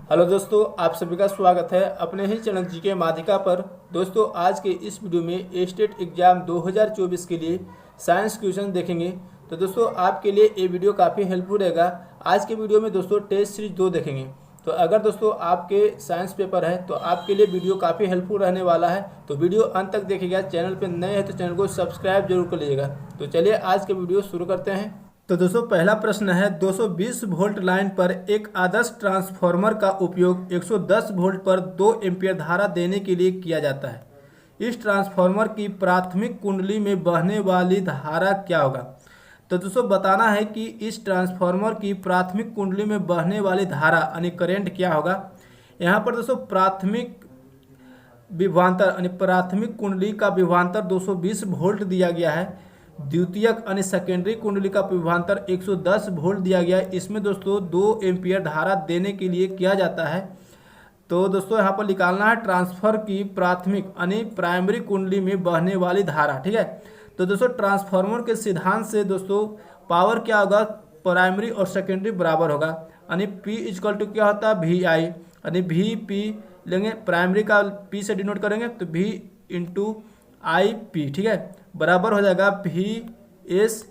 Hello दोस्तों, आप सभी का स्वागत है अपने ही चैनल जीके माध्यिका पर। दोस्तों, आज के इस वीडियो में स्टेट एग्जाम 2024 के लिए साइंस क्वेश्चन देखेंगे। तो दोस्तों, आपके लिए ये वीडियो काफ़ी हेल्पफुल रहेगा। आज के वीडियो में दोस्तों टेस्ट सीरीज 2 देखेंगे। तो अगर दोस्तों आपके साइंस पेपर है तो आपके लिए वीडियो काफ़ी हेल्पफुल रहने वाला है। तो वीडियो अंत तक देखिएगा। चैनल पर नए हैं तो चैनल को सब्सक्राइब जरूर कर लीजिएगा। तो चलिए आज के वीडियो शुरू करते हैं। तो दोस्तों, पहला प्रश्न है 220 वोल्ट लाइन पर एक आदर्श ट्रांसफार्मर का उपयोग 110 वोल्ट पर 2 एम्पीयर धारा देने के लिए किया जाता है। इस ट्रांसफार्मर की प्राथमिक कुंडली में बहने वाली धारा क्या होगा। तो दोस्तों, बताना है कि इस ट्रांसफार्मर की प्राथमिक कुंडली में बहने वाली धारा यानी करंट क्या होगा। यहाँ पर दोस्तों प्राथमिक विभवांतर यानी प्राथमिक कुंडली का विभवांतर 220 वोल्ट दिया गया है। द्वितीयक यानी सेकेंडरी कुंडली का विभवांतर 110 वोल्ट दिया गया है। इसमें दोस्तों 2 एम्पीयर धारा देने के लिए किया जाता है। तो दोस्तों यहाँ पर निकालना है ट्रांसफर की प्राथमिक यानी प्राइमरी कुंडली में बहने वाली धारा। ठीक है। तो दोस्तों ट्रांसफार्मर के सिद्धांत से दोस्तों पावर क्या होगा, प्राइमरी और सेकेंडरी बराबर होगा। यानी P इक्वल टू क्या होता है VI, यानी VP लेंगे, प्राइमरी का P से डिनोट करेंगे तो V इंटू IP। ठीक है, बराबर हो जाएगा VSIS,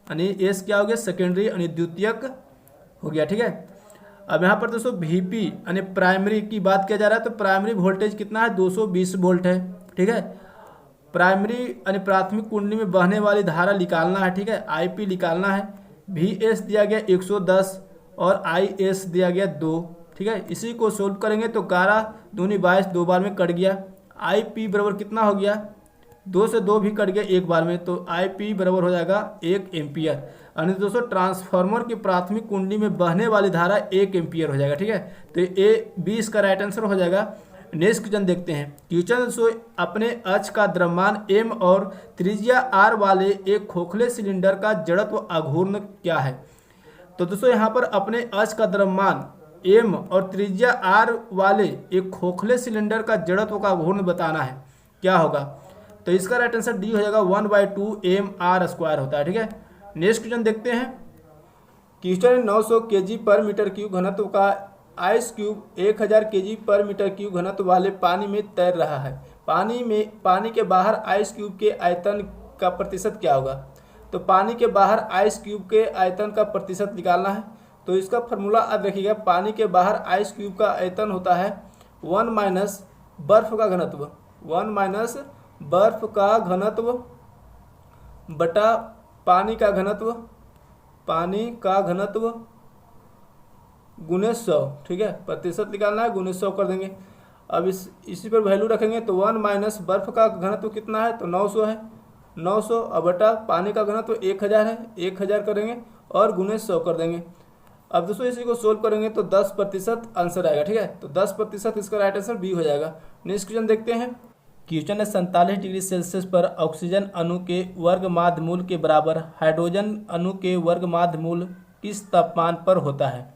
यानी S क्या हो गया सेकेंडरी यानी द्वितीयक हो गया। ठीक है। अब यहाँ पर दोस्तों VP यानी प्राइमरी की बात किया जा रहा है तो प्राइमरी वोल्टेज कितना है 220 वोल्ट है। ठीक है। प्राइमरी यानी प्राथमिक कुंडली में बहने वाली धारा निकालना है। ठीक है। IP निकालना है। VS दिया गया 110 और IS दिया गया 2। ठीक है। इसी को सोल्व करेंगे तो 11 दूनी 22 2 बार में कट गया। IP बराबर कितना हो गया, 2 से 2 भी कट गया एक बार में, तो IP बराबर हो जाएगा 1 एम्पियर। यानी दोस्तों ट्रांसफार्मर की प्राथमिक कुंडली में बहने वाली धारा 1 एम्पियर हो जाएगा। ठीक है। तो A-B इसका राइट आंसर हो जाएगा। नेक्स्ट क्वेश्चन देखते हैं। क्वेश्चन दोस्तों अपने अक्ष का द्रव्यमान M और त्रिज्या R वाले एक खोखले सिलेंडर का जड़त्व आघूर्ण क्या है। तो दोस्तों यहाँ पर अपने अक्ष का द्रव्यमान M और त्रिज्या R वाले एक खोखले सिलेंडर का जड़त्व का आघूर्ण बताना है, क्या होगा। तो इसका राइट आंसर डी हो जाएगा 1/2 mr² होता है। ठीक है। नेक्स्ट क्वेश्चन देखते हैं। क्वेश्चन 900 kg पर मीटर क्यूब घनत्व का आइस क्यूब 1000 kg पर मीटर क्यूब घनत्व वाले पानी में तैर रहा है। पानी के बाहर आइस क्यूब के आयतन का प्रतिशत क्या होगा। तो पानी के बाहर आइस क्यूब के आयतन का प्रतिशत निकालना है। तो इसका फॉर्मूला याद रखिएगा। पानी के बाहर आइस क्यूब का आयतन होता है 1 माइनस बर्फ का घनत्व, 1 माइनस बर्फ का घनत्व बटा पानी का घनत्व, पानी का घनत्व गुने 100। ठीक है। प्रतिशत निकालना है, गुने 100 कर देंगे। अब इसी पर वैल्यू रखेंगे तो 1 माइनस बर्फ का घनत्व कितना है तो 900 है, 900 और बटा पानी का घनत्व 1000 है, 1000 करेंगे और गुने 100 कर देंगे। अब दोस्तों इसी को सोल्व करेंगे तो 10% आंसर आएगा। ठीक है। तो 10% इसका राइट आंसर बी हो जाएगा। नेक्स्ट क्वेश्चन देखते हैं। क्वेश्चन है 47 डिग्री सेल्सियस पर ऑक्सीजन अणु के वर्ग माध्य मूल के बराबर हाइड्रोजन अणु के वर्ग माध्य मूल किस तापमान पर होता है।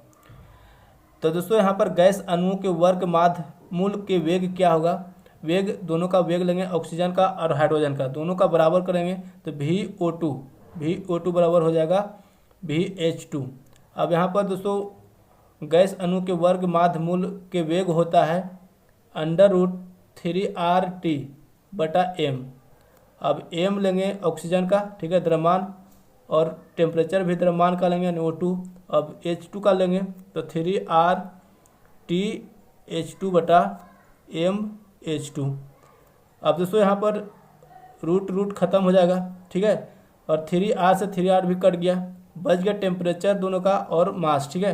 तो दोस्तों यहाँ पर गैस अणुओं के वर्ग माध्य मूल के वेग क्या होगा। वेग दोनों का वेग लेंगे, ऑक्सीजन का और हाइड्रोजन का, दोनों का बराबर करेंगे तो VO2 बराबर हो जाएगा VH2। अब यहाँ पर दोस्तों गैस अणु के वर्ग माध्य मूल के वेग होता है √3RT बटा M। अब M लेंगे ऑक्सीजन का, ठीक है, द्रव्यमान, और टेम्परेचर भी द्रव्यमान का लेंगे O2। अब H2 का लेंगे तो 3RTH2 बटा MH2। अब दोस्तों यहाँ पर रूट खत्म हो जाएगा। ठीक है। और 3R से 3R भी कट गया, बच गया टेम्परेचर दोनों का और मास। ठीक है।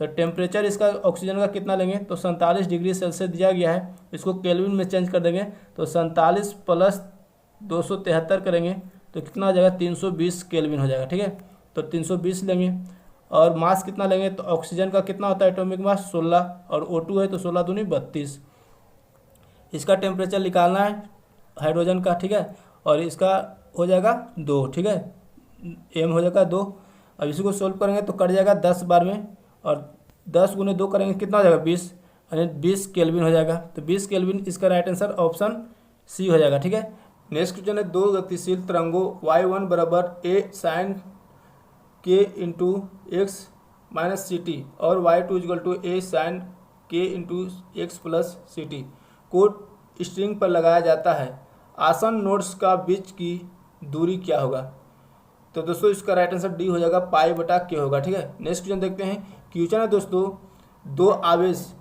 तो टेम्परेचर इसका ऑक्सीजन का कितना लेंगे तो 47 डिग्री सेल्सियस दिया गया है, इसको केल्विन में चेंज कर देंगे तो 47 प्लस 273 करेंगे तो कितना हो जाएगा 320 केल्विन हो जाएगा। ठीक है। तो 320 लेंगे और मास कितना लेंगे तो ऑक्सीजन का कितना होता है एटॉमिक मास 16 और O2 है तो 16 दूनी 32। इसका टेम्परेचर निकालना है हाइड्रोजन का। ठीक है। और इसका हो जाएगा 2। ठीक है। M हो जाएगा 2। अब इसी को सोल्व करेंगे तो कट जाएगा 10 बार में, और 10 गुने 2 करेंगे कितना हो जाएगा 20, यानी 20 केल्विन हो जाएगा। तो 20 केल्विन इसका राइट आंसर ऑप्शन सी हो जाएगा। ठीक है। नेक्स्ट क्वेश्चन है 2 गतिशील तरंगों y1 बराबर a sin k into x minus c t और y2 equal to a sine k into x plus c t को स्ट्रिंग पर लगाया जाता है, आसन नोड्स का बीच की दूरी क्या होगा? तो दोस्तों इसका राइट आंसर डी हो जाएगा, पाई बटा के होगा। ठीक है, नेक्स्ट क्वेश्चन देखते हैं। क्वेश्चन है दोस्तों, दो आवेश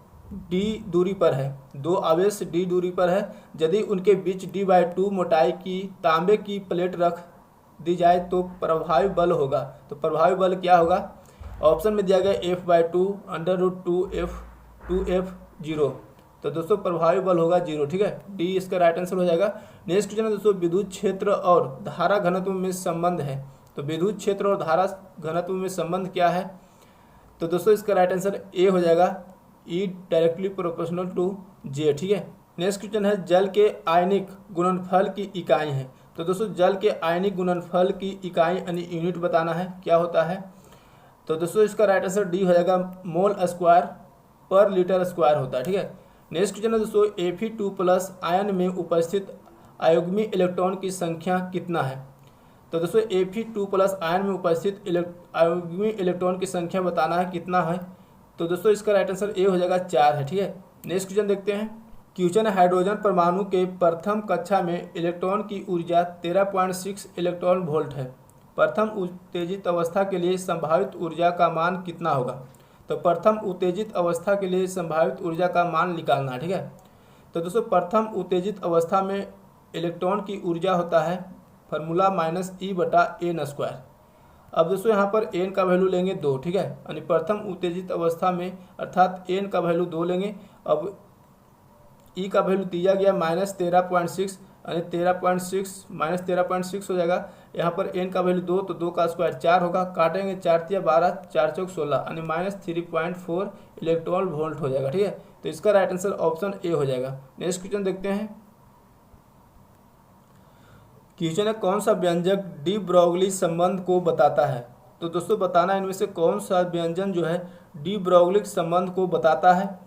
डी दूरी पर है, दो आवेश डी दूरी पर है, यदि उनके बीच d/2 मोटाई की तांबे की प्लेट रख दी जाए तो प्रभावी बल होगा। तो प्रभावी बल क्या होगा? ऑप्शन में दिया गया F/2 √2F 0। तो दोस्तों प्रभावी बल होगा 0। ठीक है, डी इसका राइट आंसर हो जाएगा। नेक्स्ट क्वेश्चन है दोस्तों, विद्युत क्षेत्र और धारा घनत्व में संबंध है। तो विद्युत क्षेत्र और धारा घनत्व में संबंध क्या है? तो दोस्तों इसका राइट आंसर ए हो जाएगा, E directly proportional to J। ठीक है, नेक्स्ट क्वेश्चन है, जल के आयनिक गुणनफल की इकाई है। तो दोस्तों जल के आयनिक गुणनफल की इकाई यानी यूनिट बताना है, क्या होता है? तो दोस्तों इसका राइट आंसर डी हो जाएगा, मोल स्क्वायर पर लीटर स्क्वायर होता है। ठीक है, नेक्स्ट क्वेश्चन है दोस्तों, Fe2+ आयन में उपस्थित अयुग्मी इलेक्ट्रॉन की संख्या कितना है? तो दोस्तों Fe2+ आयन में उपस्थित अयुग्मी इलेक्ट्रॉन की संख्या बताना है, कितना है? तो दोस्तों इसका राइट आंसर ए हो जाएगा, 4 है। ठीक है, नेक्स्ट क्वेश्चन देखते हैं। क्वेश्चन हाइड्रोजन परमाणु के प्रथम कक्षा में इलेक्ट्रॉन की ऊर्जा 13.6 इलेक्ट्रॉन वोल्ट है। प्रथम उत्तेजित अवस्था के लिए संभावित ऊर्जा का मान कितना होगा? तो प्रथम उत्तेजित अवस्था के लिए संभावित ऊर्जा का मान निकालना है। ठीक है, तो दोस्तों प्रथम उत्तेजित अवस्था में इलेक्ट्रॉन की ऊर्जा होता है फार्मूला -E/n²। अब दोस्तों यहाँ पर n का वैल्यू लेंगे 2। ठीक है, यानी प्रथम उत्तेजित अवस्था में अर्थात n का वैल्यू 2 लेंगे। अब E का वैल्यू दिया गया -13.6, यानी 13.6 हो जाएगा। यहाँ पर n का वैल्यू 2, तो 2 का स्क्वायर 4 होगा, काटेंगे 4×3=12, 4×4=16, यानी -3.4 इलेक्ट्रॉन वोल्ट हो जाएगा। ठीक है, तो इसका राइट आंसर ऑप्शन ए हो जाएगा। नेक्स्ट क्वेश्चन देखते हैं। क्वेश्चन है, कौन सा व्यंजक डी ब्रोगली संबंध को बताता है? तो दोस्तों बताना इनमें से कौन सा व्यंजन जो है डी ब्रोगली संबंध को बताता है।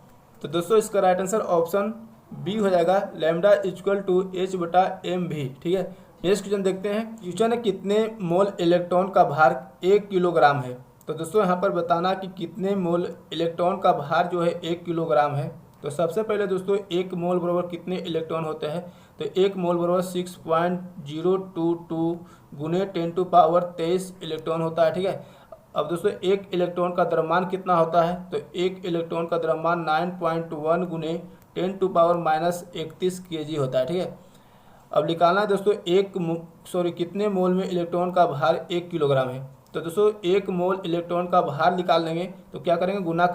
तो दोस्तों इसका राइट आंसर ऑप्शन बी हो जाएगा, λ=h/mv। ठीक है, नेक्स्ट क्वेश्चन देखते हैं। क्वेश्चन है, कितने मोल इलेक्ट्रॉन का भार 1 किलोग्राम है? तो दोस्तों यहाँ पर बताना कि कितने मोल इलेक्ट्रॉन का भार जो है 1 किलोग्राम है। तो सबसे पहले दोस्तों 1 मोल बराबर कितने इलेक्ट्रॉन होते हैं? तो 1 मोल बराबर 6.022 गुने 10⁻23 इलेक्ट्रॉन होता है। ठीक है, अब दोस्तों 1 इलेक्ट्रॉन का द्रव्यमान कितना होता है? तो 1 इलेक्ट्रॉन का द्रव्यमान 9.1 गुने 10⁻31 kg होता है। ठीक है, अब निकालना है दोस्तों कितने मोल में इलेक्ट्रॉन का भार 1 किलोग्राम है। तो दोस्तों 1 मोल इलेक्ट्रॉन का भार निकाल लेंगे तो क्या करेंगे? गुना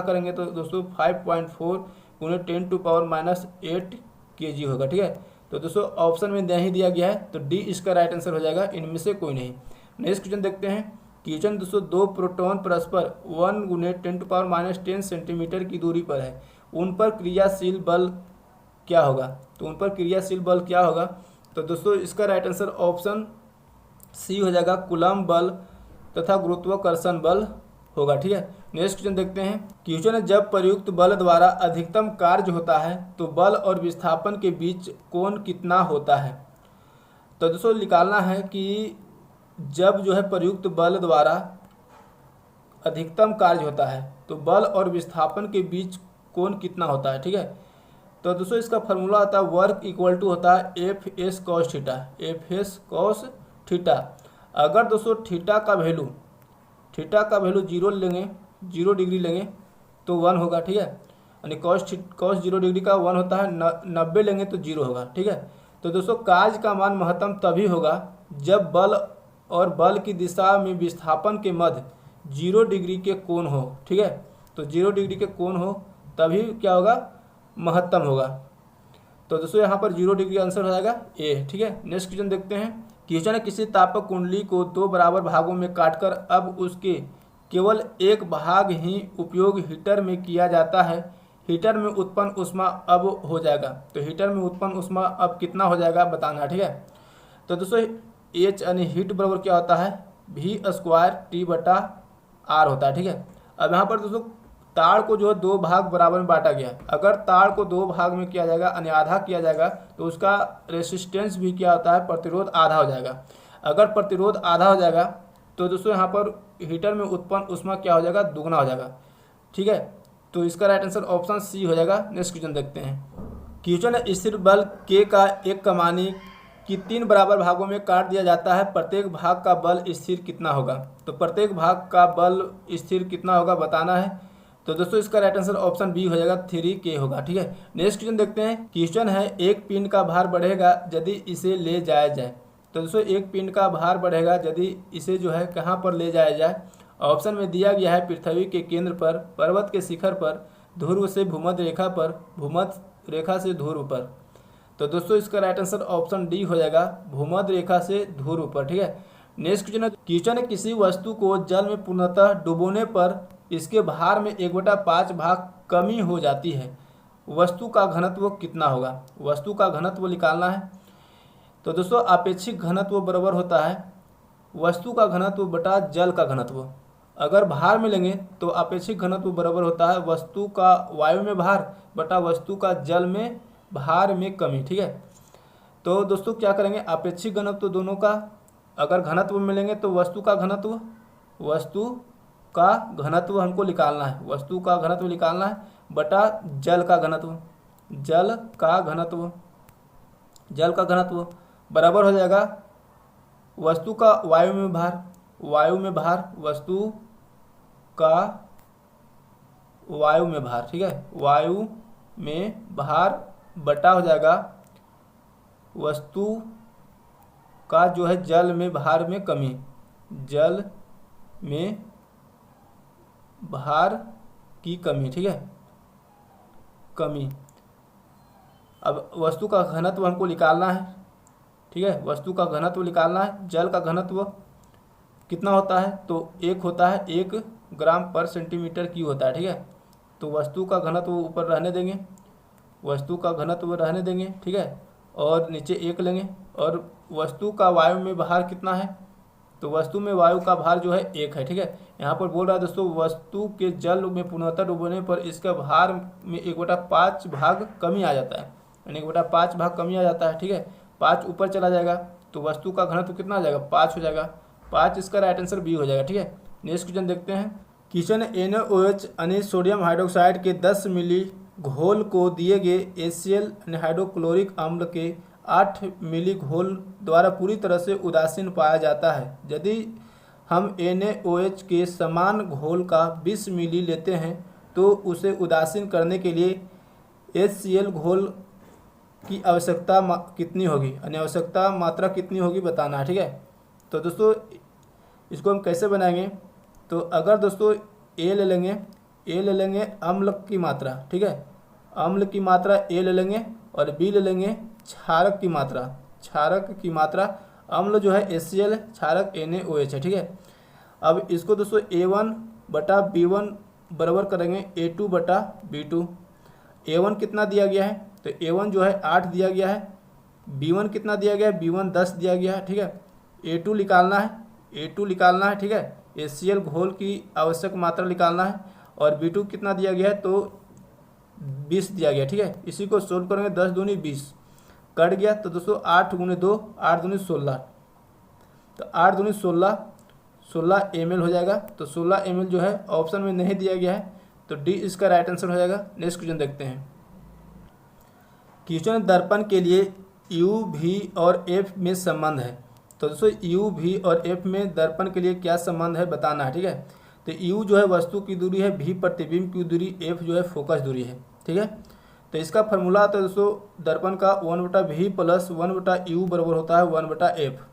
करेंगे तो दोस्तों 5.4 गुने 10⁻8 kg होगा। ठीक है, तो दोस्तों ऑप्शन में नहीं दिया गया है, तो डी इसका राइट आंसर हो जाएगा, इनमें से कोई नहीं। नेक्स्ट क्वेश्चन देखते हैं। क्वेश्चन दोस्तों, 2 प्रोटॉन परस्पर 1 गुने 10⁻10 सेंटीमीटर की दूरी पर है, उन पर क्रियाशील बल क्या होगा? तो उन पर क्रियाशील बल क्या होगा? तो दोस्तों इसका राइट आंसर ऑप्शन सी हो जाएगा, कूलम्ब बल तथा गुरुत्वाकर्षण बल होगा। ठीक है, नेक्स्ट क्वेश्चन देखते हैं। क्वेश्चन है, जब प्रयुक्त बल द्वारा अधिकतम कार्य होता है तो बल और विस्थापन के बीच कोण कितना होता है? तो दोस्तों निकालना है कि जब जो है प्रयुक्त बल द्वारा अधिकतम कार्य होता है तो बल और विस्थापन के बीच कोण कितना होता है। ठीक है, तो दोस्तों इसका फार्मूला होता है वर्क इक्वल टू होता है Fs cos theta, Fs cos theta. अगर दोस्तों थीटा का वैल्यू 0 लेंगे, 0 डिग्री लेंगे तो 1 होगा। ठीक है, यानी cos 0 डिग्री का 1 होता है, 90 लेंगे तो 0 होगा। ठीक है, तो दोस्तों कार्य का मान महत्तम तभी होगा जब बल और बल की दिशा में विस्थापन के मध्य 0 डिग्री के कोण हो। ठीक है, तो 0 डिग्री के कोण हो तभी क्या होगा? महत्तम होगा। तो दोस्तों यहाँ पर 0 डिग्री आंसर हो जाएगा ए। ठीक है, नेक्स्ट क्वेश्चन देखते हैं। क्वेश्चन है, किसी तापक कुंडली को 2 बराबर भागों में काटकर अब उसके केवल एक भाग ही उपयोग हीटर में किया जाता है, हीटर में उत्पन्न ऊष्मा अब हो जाएगा। तो हीटर में उत्पन्न ऊष्मा अब कितना हो जाएगा बताना है। ठीक है, तो दोस्तों एच यानी हीट बराबर क्या होता है? V² T/R होता है। ठीक है, अब यहाँ पर दोस्तों तार को जो है 2 भाग बराबर में बांटा गया। अगर तार को 2 भाग में किया जाएगा यानी आधा किया जाएगा तो उसका रेसिस्टेंस भी क्या होता है? प्रतिरोध आधा हो जाएगा। अगर प्रतिरोध आधा हो जाएगा तो दोस्तों यहाँ पर हीटर में उत्पन्न ऊष्मा क्या हो जाएगा, दुगना हो जाएगा। ठीक है, तो इसका राइट आंसर ऑप्शन सी हो जाएगा। नेक्स्ट क्वेश्चन देखते हैं। क्वेश्चन है, स्थिर बल के का एक कमानी की 3 बराबर भागों में काट दिया जाता है, प्रत्येक भाग का बल स्थिर कितना होगा। तो प्रत्येक भाग का बल स्थिर कितना होगा बताना है। तो दोस्तों इसका राइट आंसर ऑप्शन बी हो जाएगा, 3K होगा। ठीक है, नेक्स्ट क्वेश्चन देखते हैं। क्वेश्चन है, एक पिंड का भार बढ़ेगा यदि इसे ले जाया जाए। तो दोस्तों एक पिंड का भार बढ़ेगा यदि इसे जो है कहाँ पर ले जाया जाए। ऑप्शन में दिया गया है पृथ्वी के केंद्र पर, पर्वत के शिखर पर, ध्रुव से भूमध्य रेखा पर, भूमध्य रेखा से ध्रुव पर। तो दोस्तों इसका राइट आंसर ऑप्शन डी हो जाएगा, भूमध्य रेखा से ध्रुव पर। ठीक है, नेक्स्ट क्वेश्चन है, क्वेश्चन है, किसी वस्तु को जल में पूर्णतः डुबोने पर इसके भार में 1/5 भाग कमी हो जाती है, वस्तु का घनत्व कितना होगा। वस्तु का घनत्व निकालना है। तो दोस्तों आपेक्षिक घनत्व बराबर होता है वस्तु का घनत्व बटा जल का घनत्व। अगर भार में लेंगे तो आपेक्षिक घनत्व बराबर होता है वस्तु का वायु में भार बटा वस्तु का जल में भार में कमी। ठीक है, तो दोस्तों क्या करेंगे, आपेक्षिक घनत्व दोनों का अगर घनत्व में लेंगे तो वस्तु का घनत्व हमको निकालना है, वस्तु का घनत्व निकालना है बटा जल का घनत्व बराबर हो जाएगा वस्तु का वायु में भार वस्तु का वायु में भार। ठीक है, वायु में भार बटा हो जाएगा वस्तु का जो है जल में भार में कमी, जल में भार की कमी। ठीक है, कमी। अब वस्तु का घनत्व हमको निकालना है। ठीक है, वस्तु का घनत्व निकालना है। जल का घनत्व कितना होता है, तो 1 होता है, 1 ग्राम पर सेंटीमीटर क्यूब होता है। ठीक है, तो वस्तु का घनत्व ऊपर रहने देंगे, ठीक है, और नीचे 1 लेंगे। और वस्तु का वायु में भार कितना है, तो वस्तु में वायु का भार जो है 1 है। ठीक है, यहाँ पर बोल रहा है दोस्तों वस्तु के जल में पूर्णतः डूबने पर इसका भार में 1/5 भाग कमी आ जाता है, यानी 1/5 भाग कमी आ जाता है। ठीक है, 5 ऊपर चला जाएगा तो वस्तु का घनत्व कितना आ जाएगा, 5 हो जाएगा। 5 इसका राइट आंसर बी हो जाएगा। ठीक है, नेक्स्ट क्वेश्चन देखते हैं। क्वेश्चन NaOH यानी सोडियम हाइड्रोक्साइड के 10 मिली घोल को दिए गए HCl हाइड्रोक्लोरिक अम्ल के 8 मिली घोल द्वारा पूरी तरह से उदासीन पाया जाता है। यदि हम NaOH के समान घोल का 20 मिली लेते हैं तो उसे उदासीन करने के लिए HCl घोल की आवश्यकता कितनी होगी, यानी आवश्यकता मात्रा कितनी होगी बताना है। ठीक है, तो दोस्तों इसको हम कैसे बनाएंगे, तो अगर दोस्तों ए ले लेंगे अम्ल की मात्रा। ठीक है, अम्ल की मात्रा ए ले लेंगे और बी ले लेंगे क्षारक की मात्रा। अम्ल जो है HCl, क्षारक NaOH है। ठीक है, अब इसको दोस्तों A1 बटा B1 बराबर करेंगे A2 बटा B2। A1 कितना दिया गया है, तो A1 जो है 8 दिया गया है, B1 कितना दिया गया है, B1 10 दिया गया है। ठीक है, A2 निकालना है। ठीक है, HCl घोल की आवश्यक मात्रा निकालना है और B2 कितना दिया गया है, तो 20 दिया गया। ठीक है, इसी को सोल्व करेंगे, 10 दूनी 20 कट गया, तो दोस्तों 8 गुने 2 8 दूनी 16, तो 8 दूनी 16 ml हो जाएगा। तो 16 ml जो है ऑप्शन में नहीं दिया गया है, तो डी इसका राइट आंसर हो जाएगा। नेक्स्ट क्वेश्चन देखते हैं। क्वेश्चन दर्पण के लिए U, V और F में संबंध है। तो दोस्तों U, V और F में दर्पण के लिए क्या संबंध है बताना है। ठीक है, तो U जो है वस्तु की दूरी है, V प्रतिबिंब की दूरी, F जो है फोकस दूरी है। ठीक है, तो इसका फॉर्मूला तो दोस्तों दर्पण का 1/V प्लस 1/U बराबर होता है 1/F।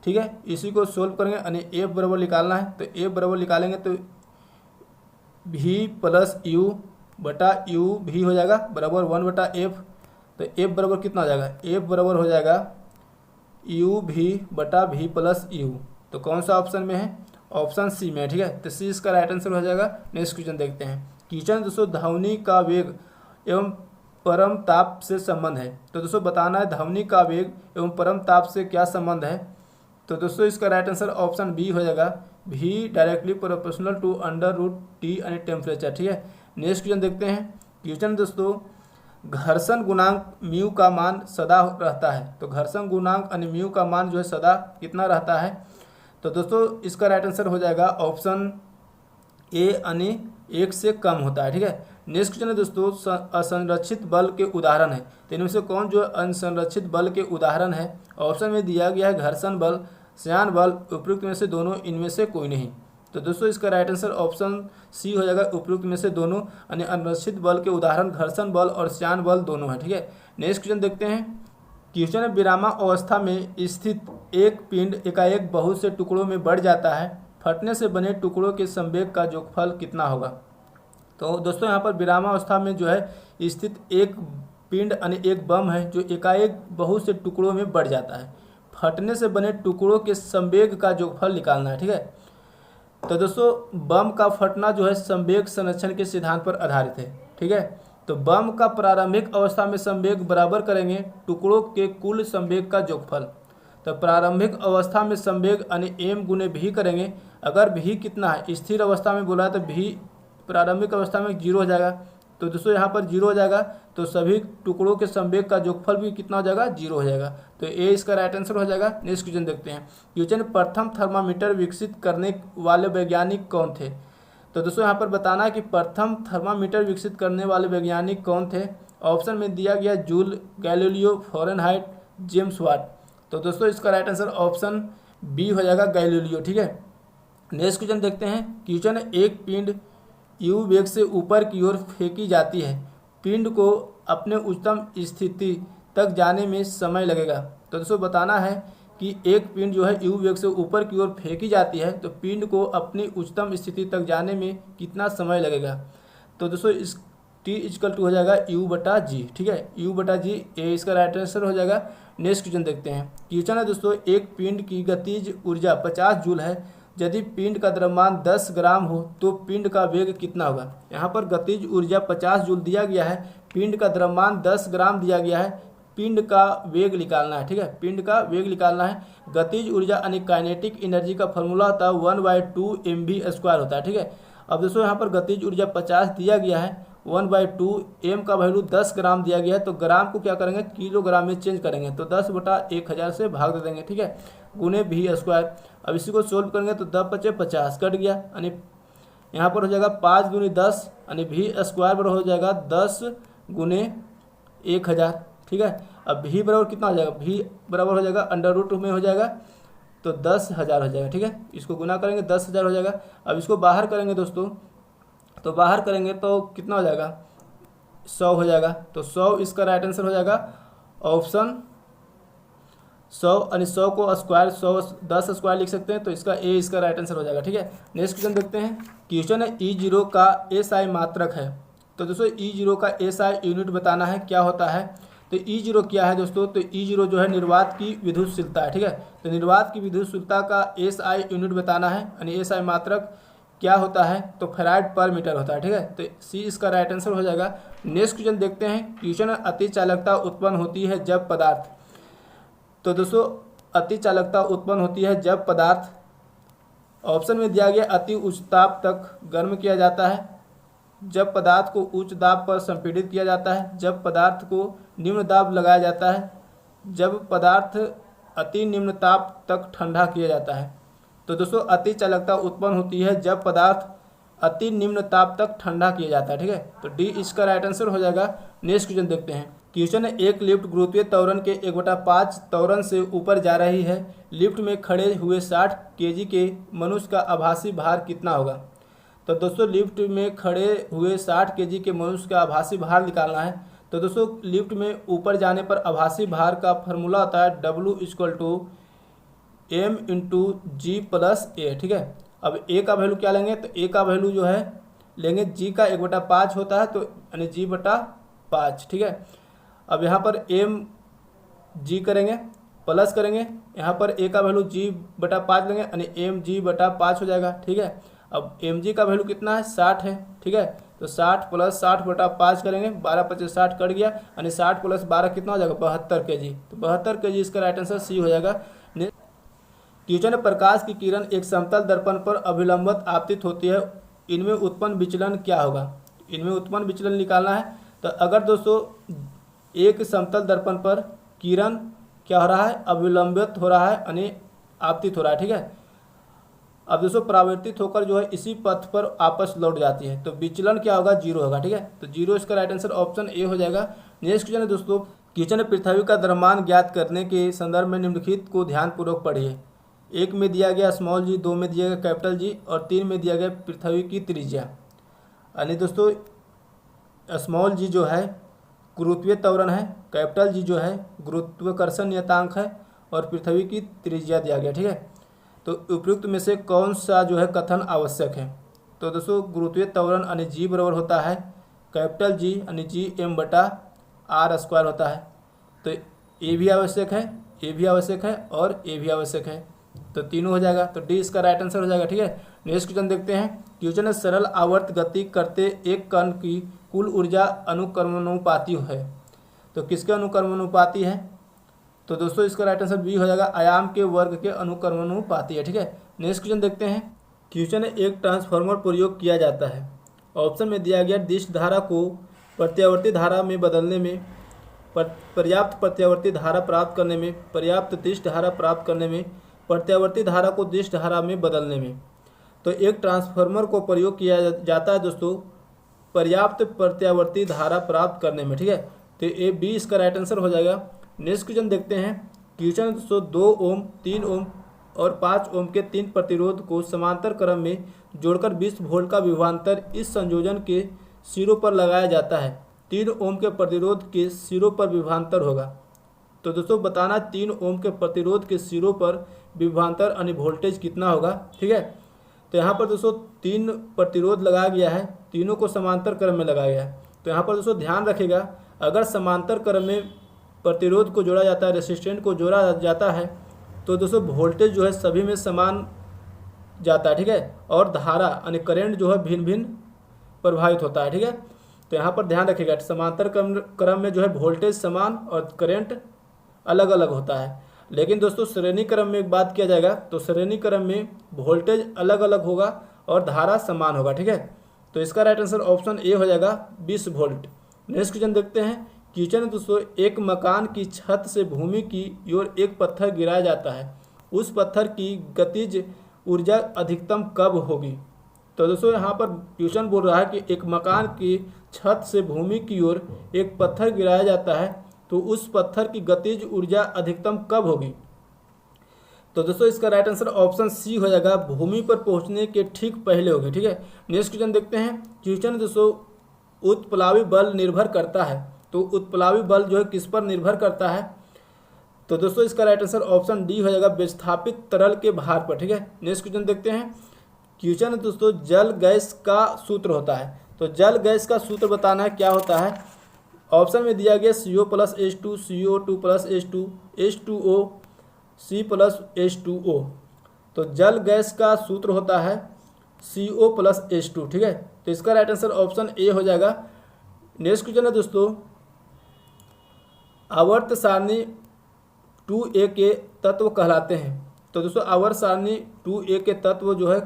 ठीक है, इसी को सोल्व करेंगे यानी F बराबर निकालना है, तो F बराबर निकालेंगे तो V प्लस U बटा U V हो जाएगा बराबर 1/F। तो F बराबर कितना हो जाएगा, F बराबर हो जाएगा UV बटा V प्लस U। तो कौन सा ऑप्शन में है, ऑप्शन सी में। ठीक है, तो सी इसका राइट आंसर हो जाएगा। नेक्स्ट क्वेश्चन देखते हैं। क्वेश्चन दोस्तों ध्वनि का वेग एवं परम ताप से संबंध है। तो दोस्तों बताना है ध्वनि का वेग एवं परम ताप से क्या संबंध है। तो दोस्तों इसका राइट आंसर ऑप्शन बी हो जाएगा, V directly proportional to √T यानी टेम्परेचर। ठीक है, नेक्स्ट क्वेश्चन देखते हैं। क्वेश्चन दोस्तों घर्षण गुणांक म्यू का मान सदा रहता है। तो घर्षण गुणांक यानी म्यू का मान जो है सदा कितना रहता है, तो दोस्तों इसका राइट आंसर हो जाएगा ऑप्शन ए यानी 1 से कम होता है। ठीक है, नेक्स्ट क्वेश्चन है दोस्तों, असंरक्षित बल के उदाहरण है। तो इनमें से कौन जो असंरक्षित बल के उदाहरण है? ऑप्शन में दिया गया है घर्षण बल, श्यान बल, उपयुक्त में से दोनों, इनमें से कोई नहीं। तो दोस्तों इसका राइट आंसर ऑप्शन सी हो जाएगा, उपयुक्त में से दोनों, यानी असंरक्षित बल के उदाहरण घर्षण बल और श्यान बल दोनों है। ठीक है, नेक्स्ट क्वेश्चन देखते हैं। क्वेश्चन है, विरामावस्था में स्थित एक पिंड एकाएक बहुत से टुकड़ों में बढ़ जाता है, फटने से बने टुकड़ों के संवेग का योगफल कितना होगा? तो दोस्तों यहाँ पर विरामावस्था में जो है स्थित एक पिंड यानी एक बम है जो एकाएक बहुत से टुकड़ों में बढ़ जाता है, फटने से बने टुकड़ों के संवेग का योगफल निकालना है। ठीक है, तो दोस्तों बम का फटना जो है संवेग संरक्षण के सिद्धांत पर आधारित है। ठीक है, तो बम का प्रारंभिक अवस्था में संवेग बराबर करेंगे टुकड़ों के कुल संवेग का योगफल। तो प्रारंभिक अवस्था में संवेग यानी m गुने भी करेंगे। अगर भी कितना है, स्थिर अवस्था में बोला है तो भी प्रारंभिक अवस्था में 0 हो जाएगा। तो दोस्तों यहाँ पर 0 हो जाएगा, तो सभी टुकड़ों के संवेग का योगफल भी कितना हो जाएगा? 0 हो जाएगा। तो ए इसका राइट आंसर हो जाएगा। नेक्स्ट क्वेश्चन देखते हैं। क्वेश्चन, प्रथम थर्मामीटर विकसित करने वाले वैज्ञानिक कौन थे? तो दोस्तों यहाँ पर बताना है कि प्रथम थर्मामीटर विकसित करने वाले वैज्ञानिक कौन थे? ऑप्शन में दिया गया joule, Galileo, Fahrenheit, James Watt. तो दोस्तों इसका राइट आंसर ऑप्शन बी हो जाएगा, गैलीलियो। ठीक है, नेक्स्ट क्वेश्चन देखते हैं। क्वेश्चन, एक पिंड यू वेग से ऊपर की ओर फेंकी जाती है, पिंड को अपने उच्चतम स्थिति तक जाने में समय लगेगा। तो दोस्तों बताना है कि एक पिंड जो है यू वेग से ऊपर की ओर फेंकी जाती है, तो पिंड को अपनी उच्चतम स्थिति तक जाने में कितना समय लगेगा? तो दोस्तों इस टी इक्वल टू हो जाएगा यू बटा जी। ठीक है, यू बटा जी, ए इसका राइट आंसर हो जाएगा। नेक्स्ट क्वेश्चन देखते हैं। क्वेश्चन है दोस्तों, एक पिंड की गतिज ऊर्जा 50 जूल है, यदि पिंड का द्रव्यमान 10 ग्राम हो तो पिंड का वेग कितना होगा? यहाँ पर गतिज ऊर्जा 50 जूल दिया गया है, पिंड का द्रव्यमान 10 ग्राम दिया गया है, पिंड का वेग निकालना है। ठीक है, पिंड का वेग निकालना है। गतिज ऊर्जा यानी काइनेटिक एनर्जी का फॉर्मूला होता है 1/2 mv² होता है। ठीक है, अब दोस्तों यहाँ पर गतिज ऊर्जा 50 दिया गया है, 1/2 m का वैल्यू 10 ग्राम दिया गया है, तो ग्राम को क्या करेंगे? किलोग्राम में चेंज करेंगे, तो 10/1000 से भाग दे देंगे। ठीक है, गुने v²। अब इसी को सोल्व करेंगे तो 10 × 50 कट गया, यानी यहाँ पर हो जाएगा 5 × 10 यानी v² बराबर हो जाएगा 10 × 1000। ठीक है, अब v बराबर कितना हो जाएगा? v बराबर हो जाएगा √2 में हो जाएगा, तो 10,000 हो जाएगा। ठीक है, इसको गुना करेंगे 10,000 हो जाएगा। अब इसको बाहर करेंगे दोस्तों, तो बाहर करेंगे तो कितना हो जाएगा? 100 हो जाएगा। तो 100 इसका राइट आंसर हो जाएगा ऑप्शन 100, यानी 100 को स्क्वायर 100 10 स्क्वायर लिख सकते हैं, तो इसका ए इसका राइट आंसर हो जाएगा। ठीक है, नेक्स्ट क्वेश्चन देखते हैं। क्वेश्चन है, E0 का SI मात्रक है। तो दोस्तों E0 का SI यूनिट बताना है, क्या होता है? तो E0 क्या है दोस्तों? तो E0 जो है निर्वात की विद्युतशीलता है। ठीक है, तो निर्वात की विद्युतशीलता का SI यूनिट बताना है, यानी SI मात्रक क्या होता है? तो फैराड पर मीटर होता है। ठीक है, तो सी इसका राइट आंसर हो जाएगा। नेक्स्ट क्वेश्चन देखते हैं। क्वेश्चन, अति चालकता उत्पन्न होती है जब पदार्थ। तो दोस्तों अति चालकता उत्पन्न होती है जब पदार्थ, ऑप्शन में दिया गया अति उच्च ताप तक गर्म किया जाता है, जब पदार्थ को उच्च दाब पर संपीड़ित किया जाता है, जब पदार्थ को निम्न दाब लगाया जाता है, जब पदार्थ अति निम्न ताप तक ठंडा किया जाता है। तो दोस्तों अति चालकता उत्पन्न होती है जब पदार्थ अति निम्न ताप तक ठंडा किया जाता है। ठीक है, तो डी इसका राइट आंसर हो जाएगा। नेक्स्ट क्वेश्चन देखते हैं। क्वेश्चन है, एक लिफ्ट गुरुत्वीय त्वरण के 1/5 त्वरण से ऊपर जा रही है, लिफ्ट में खड़े हुए 60 kg के मनुष्य का आभासी भार कितना होगा? तो दोस्तों लिफ्ट में खड़े हुए 60 kg के मनुष्य का आभासी भार निकालना है। तो दोस्तों लिफ्ट में ऊपर जाने पर आभासी भार का फॉर्मूला होता है W = m × g + a। ठीक है, अब a का वैल्यू क्या लेंगे? तो a का वैल्यू जो है लेंगे g का 1/5 होता है, तो यानी g/5। ठीक है, अब यहाँ पर mg करेंगे, प्लस करेंगे, यहाँ पर a का वैल्यू g/5 लेंगे, यानी mg/5 हो जाएगा। ठीक है, अब mg का वैल्यू कितना है? 60 है। ठीक है, तो 60 + 60/5 करेंगे, 12 × 25 60 कट गया, यानी 60 + 12 कितना हो जाएगा? 72 kg। तो 72 kg इसका राइट आंसर सी हो जाएगा। क्वेश्चन, प्रकाश की किरण एक समतल दर्पण पर अभिलंबित आपतित होती है, इनमें उत्पन्न विचलन क्या होगा? इनमें उत्पन्न विचलन निकालना है। तो अगर दोस्तों एक समतल दर्पण पर किरण क्या हो रहा है? अभिलंबित हो रहा है, यानी आपतित हो रहा है। ठीक है, अब दोस्तों परावर्तित होकर जो है इसी पथ पर वापस लौट जाती है, तो विचलन क्या होगा, जीरो होगा। ठीक है, तो जीरो इसका राइट आंसर ऑप्शन ए हो जाएगा। नेक्स्ट क्वेश्चन है दोस्तों, क्वेश्चन है पृथ्वी का द्रव्यमान ज्ञात करने के संदर्भ में निम्नलिखित को ध्यानपूर्वक पढ़िए। 1 में दिया गया स्मॉल जी, 2 में दिया गया कैपिटल जी और 3 में दिया गया पृथ्वी की त्रिज्या। यानी दोस्तों स्मॉल जी जो है गुरुत्वीय त्वरण है, कैपिटल जी जो है गुरुत्वाकर्षण नियतांक है और पृथ्वी की त्रिज्या दिया गया। ठीक है, तो उपयुक्त में से कौन सा जो है कथन आवश्यक है? तो दोस्तों गुरुत्वीय त्वरण यानी जी बराबर होता है कैपिटल जी यानी जी एम बटा आर स्क्वायर होता है। तो ए भी आवश्यक है, ए भी आवश्यक है और ए भी आवश्यक है, तो तीनों हो जाएगा। तो डी इसका राइट आंसर हो जाएगा। ठीक है, नेक्स्ट क्वेश्चन देखते हैं। क्वेश्चन है सरल आवर्त गति करते एक कण की कुल ऊर्जा अनुक्रमानुपाती है, तो किसके अनुक्रमानुपाती है? तो दोस्तों इसका राइट आंसर बी हो जाएगा, आयाम के वर्ग के अनुक्रमानुपाती है। ठीक है, नेक्स्ट क्वेश्चन देखते हैं। क्वेश्चन है एक ट्रांसफार्मर प्रयोग किया जाता है। ऑप्शन में दिया गया दिश धारा को प्रत्यावर्ती धारा में बदलने में, पर्याप्त प्रत्यावर्ती धारा प्राप्त करने में, पर्याप्त दिश धारा प्राप्त करने में, प्रत्यावर्ती धारा को दिश धारा में बदलने में। तो एक ट्रांसफार्मर को प्रयोग किया जाता है दोस्तों पर्याप्त प्रत्यावर्ती धारा प्राप्त करने में। ठीक है, तो ए बी इसका राइट आंसर हो जाएगा। नेक्स्ट क्वेश्चन देखते हैं। क्वेश्चन दोस्तों 2 ओम 3 ओम और 5 ओम के 3 प्रतिरोध को समांतर क्रम में जोड़कर 20 वोल्ट का विभवांतर इस संयोजन के सिरों पर लगाया जाता है। 3 ओम के प्रतिरोध के सिरों पर विभवांतर होगा। तो दोस्तों बताना 3 ओम के प्रतिरोध के सिरों पर विभवांतर यानी वोल्टेज कितना होगा। ठीक है, तो यहाँ पर दोस्तों 3 प्रतिरोध लगाया गया है, तीनों को समांतर क्रम में लगाया गया है। तो यहाँ पर दोस्तों ध्यान रखिएगा, अगर समांतर क्रम में प्रतिरोध को जोड़ा जाता है, रेसिस्टेंट को जोड़ा जाता है, तो दोस्तों वोल्टेज जो है सभी में समान जाता है। ठीक है, और धारा यानी करंट जो है भिन्न भिन्न प्रभावित होता है। ठीक है, तो यहाँ पर ध्यान रखिएगा, समांतर क्रम में जो है वोल्टेज समान और करंट अलग अलग होता है। लेकिन दोस्तों श्रेणी क्रम में एक बात किया जाएगा, तो श्रेणी क्रम में वोल्टेज अलग अलग होगा और धारा समान होगा। ठीक है, तो इसका राइट आंसर ऑप्शन ए हो जाएगा 20 वोल्ट। नेक्स्ट क्वेश्चन देखते हैं। क्वेश्चन दोस्तों एक मकान की छत से भूमि की ओर एक पत्थर गिराया जाता है, उस पत्थर की गतिज ऊर्जा अधिकतम कब होगी? तो दोस्तों यहाँ पर क्वेश्चन बोल रहा है कि एक मकान की छत से भूमि की ओर एक पत्थर गिराया जाता है, तो उस पत्थर की गतिज ऊर्जा अधिकतम कब होगी? तो दोस्तों इसका राइट आंसर ऑप्शन सी हो जाएगा, भूमि पर पहुंचने के ठीक पहले होगी। ठीक है, नेक्स्ट क्वेश्चन देखते हैं। क्वेश्चन दोस्तों उत्प्लावी बल निर्भर करता है, तो उत्प्लावी बल जो है किस पर निर्भर करता है? तो दोस्तों इसका राइट आंसर ऑप्शन डी हो जाएगा, विस्थापित तरल के भार पर। ठीक है, नेक्स्ट क्वेश्चन देखते हैं। क्वेश्चन दोस्तों जल गैस का सूत्र होता है, तो जल गैस का सूत्र बताना है क्या होता है। ऑप्शन में दिया गया CO + H2, CO2 + H2, H2O, C + H2O। तो जल गैस का सूत्र होता है CO + H2। ठीक है, तो इसका राइट आंसर ऑप्शन ए हो जाएगा। नेक्स्ट क्वेश्चन है दोस्तों आवर्त सारणी 2A के तत्व कहलाते हैं। तो दोस्तों आवर्त सारणी 2A के तत्व जो है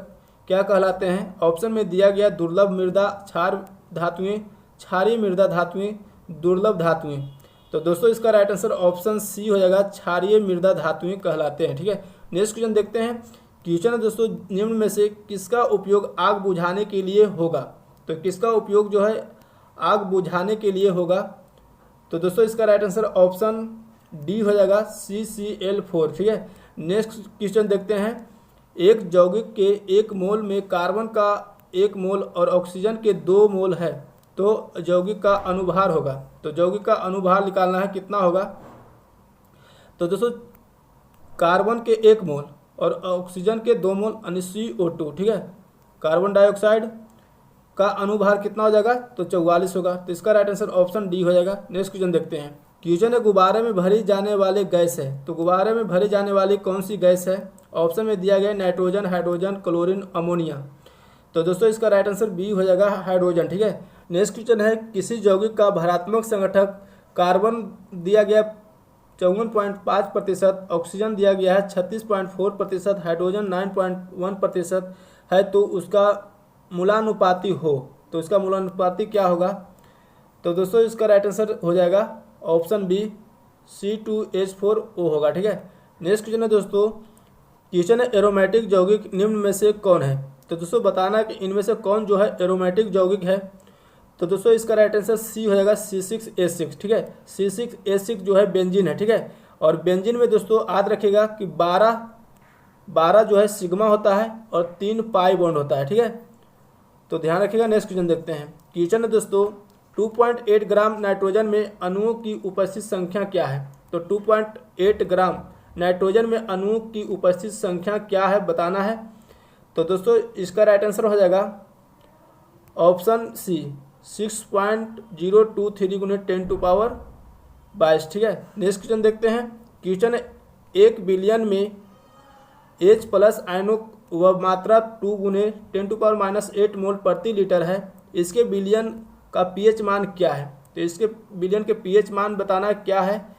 क्या कहलाते हैं? ऑप्शन में दिया गया दुर्लभ मृदा क्षार धातुएं, क्षारीय मृदा धातुएं, दुर्लभ धातुएं। तो दोस्तों इसका राइट आंसर ऑप्शन सी हो जाएगा, क्षारीय मृदा धातुएं कहलाते हैं। ठीक है, नेक्स्ट क्वेश्चन देखते हैं। क्वेश्चन दोस्तों निम्न में से किसका उपयोग आग बुझाने के लिए होगा? तो किसका उपयोग जो है आग बुझाने के लिए होगा? तो दोस्तों इसका राइट आंसर ऑप्शन डी हो जाएगा, CCl4। ठीक है, नेक्स्ट क्वेश्चन देखते हैं। एक यौगिक के 1 मोल में कार्बन का 1 मोल और ऑक्सीजन के 2 मोल है, तो यौगिक का अनुभार होगा। तो यौगिक का अनुभार निकालना है, कितना होगा? तो दोस्तों कार्बन के 1 मोल और ऑक्सीजन के 2 मोल यानी CO2। ठीक है, कार्बन डाइऑक्साइड का अनुभार कितना हो जाएगा? तो 44 होगा। तो इसका राइट आंसर ऑप्शन डी हो जाएगा। नेक्स्ट क्वेश्चन देखते हैं। क्वेश्चन है गुब्बारे में भरी जाने वाले गैस है, तो गुब्बारे में भरी जाने वाली कौन सी गैस है? ऑप्शन में दिया गया नाइट्रोजन, हाइड्रोजन, क्लोरीन, अमोनिया। तो दोस्तों इसका राइट आंसर बी हो जाएगा, हाइड्रोजन। ठीक है, नेक्स्ट क्वेश्चन है किसी यौगिक का भरात्मक संगठक कार्बन दिया गया 54.5%, ऑक्सीजन दिया गया है 36.4%, हाइड्रोजन 9.1% है, तो उसका मूलानुपाती हो, तो इसका मूलानुपाती क्या होगा? तो दोस्तों इसका राइट आंसर हो जाएगा ऑप्शन बी, C2H4O होगा। ठीक है, नेक्स्ट क्वेश्चन है दोस्तों क्वेश्चन है एरोमेटिक यौगिक निम्न में से कौन है। तो दोस्तों बताना कि इनमें से कौन जो है एरोमेटिक यौगिक है। तो दोस्तों इसका राइट आंसर सी हो जाएगा C6H6। ठीक है, C6H6 जो है बेंजीन है। ठीक है, और बेंजीन में दोस्तों याद रखिएगा कि 12 जो है सिग्मा होता है और 3 पाई बॉन्ड होता है। ठीक है, तो ध्यान रखिएगा। नेक्स्ट क्वेश्चन देखते हैं। क्वेश्चन है दोस्तों 2.8 ग्राम नाइट्रोजन में अणुओं की उपस्थित संख्या क्या है। तो 2.8 ग्राम नाइट्रोजन में अणुओं की उपस्थित संख्या क्या है बताना है। तो दोस्तों इसका राइट आंसर हो जाएगा ऑप्शन सी 6.023 × 10⁻22। ठीक है, नेक्स्ट क्वेश्चन देखते हैं। क्वेश्चन 1 बिलियन में H+ आयनों व मात्रा 2 × 10⁻⁻8 मोल प्रति लीटर है। इसके बिलियन का pH मान क्या है। तो इसके बिलियन के pH मान बताना क्या है।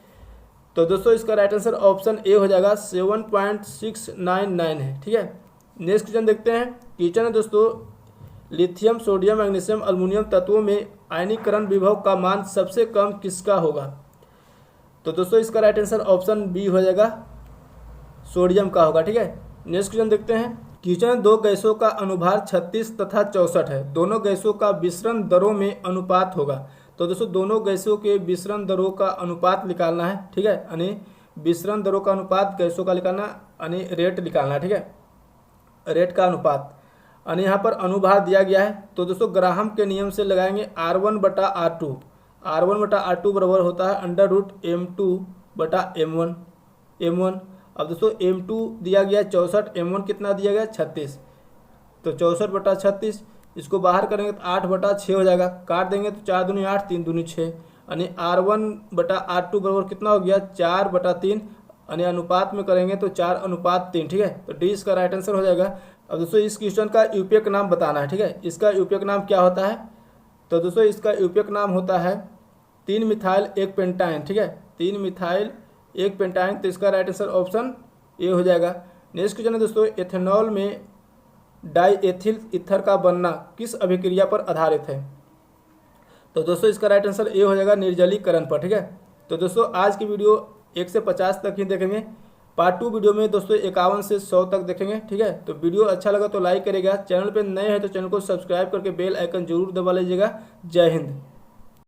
तो दोस्तों इसका राइट आंसर ऑप्शन ए हो जाएगा 7.699 है। ठीक है, नेक्स्ट क्वेश्चन देखते हैं। क्वेश्चन है दोस्तों लिथियम, सोडियम, मैग्नीशियम, अल्युमिनियम तत्वों में आयनीकरण विभव का मान सबसे कम किसका होगा। तो दोस्तों इसका राइट आंसर ऑप्शन बी हो जाएगा सोडियम का होगा। ठीक है, नेक्स्ट क्वेश्चन देखते हैं। क्वेश्चन 2 गैसों का अनुभार 36 तथा 64 है। दोनों गैसों का विसरण दरों में अनुपात होगा। तो दोस्तों दोनों गैसों के विसरण दरों का अनुपात निकालना है। ठीक है, यानी विसरण दरों का अनुपात गैसों का निकालना, यानी रेट निकालना है। ठीक है, रेट का अनुपात, यानी यहाँ पर अनुभार दिया गया है। तो दोस्तों ग्राहम के नियम से लगाएंगे R1/R2। R1/R2 बराबर होता है √M2/M1। अब दोस्तों M2 दिया गया 64, M1 कितना दिया गया 36। तो 64/36 इसको बाहर करेंगे तो 8/6 हो जाएगा। काट देंगे तो 4 दूनी 8, 3 दूनी 6, यानी R1/R2 बराबर कितना हो गया 4/3, यानी अनुपात में करेंगे तो 4:3। ठीक है, तो डी इसका राइट आंसर हो जाएगा। अब दोस्तों इस क्वेश्चन का यूपीएक नाम बताना है। ठीक है, इसका यूपीएक नाम क्या होता है। तो दोस्तों इसका यूपीएक नाम होता है 3 मिथाइल 1 पेंटाइन। ठीक है, 3 मिथाइल 1 पेंटाइन। तो इसका राइट आंसर ऑप्शन ए हो जाएगा। नेक्स्ट क्वेश्चन है दोस्तों एथेनॉल में डाईएथिल ईथर का बनना किस अभिक्रिया पर आधारित है। तो दोस्तों इसका राइट आंसर ए हो जाएगा निर्जलीकरण पर। ठीक है, तो दोस्तों आज की वीडियो 1 से 50 तक ही देखेंगे। पार्ट 2 वीडियो में दोस्तों 51 से 100 तक देखेंगे। ठीक है, तो वीडियो अच्छा लगा तो लाइक करेगा। चैनल पे नए हैं तो चैनल को सब्सक्राइब करके बेल आइकन जरूर दबा लीजिएगा। जय हिंद।